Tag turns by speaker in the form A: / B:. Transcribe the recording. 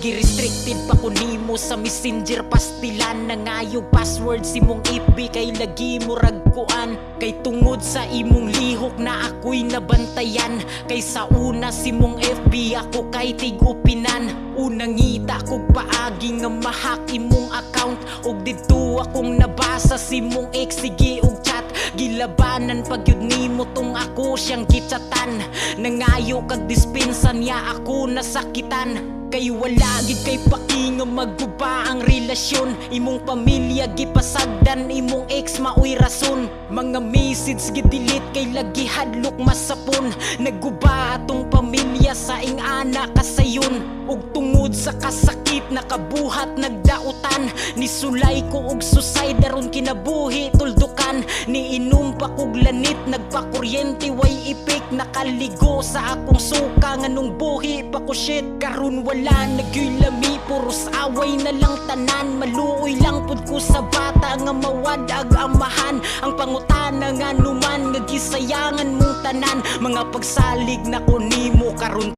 A: Gi-restricted pa ko nimo sa messenger, pastilan na ngayo password si mong FB kay lagi mo ragkuan. Kay tungod sa imong lihok na ako'y nabantayan, kay sa una si mong FB ako kay tigupinan. Unang ngita kog paagi nga mahak imong account, og didto akong nabasa si mong ex sige og chat. Gilabanan pag yun nimo tong ako siyang gichatan. Nangayo kag dispensa niya ako nasakitan. Kay wala gid kay paki nga magguba ang relasyon. Imong pamilya gipasagdan, imong ex maoy rason. Mga message gidelete kay lagi hadlok masapon. Nagguba atong pamilya sa ing ana kasayon. Ug tungod sa kasakit nakabuhat nagdautan, nisulay ko og suicide aron kinabuhi tuldukan. Niinom pa kog lanit nagpakuryente way ipik, nakaligo sa akong suka nganong buhi pa ko shit. Karon wala nagyulami, puros away na lang tanan. Maluoy lang pud ko sa bata nga mawad ag amahan. Ang pangutana nga numan nga gisayangan mong tanan. Mga pagsalig na ko nimo karon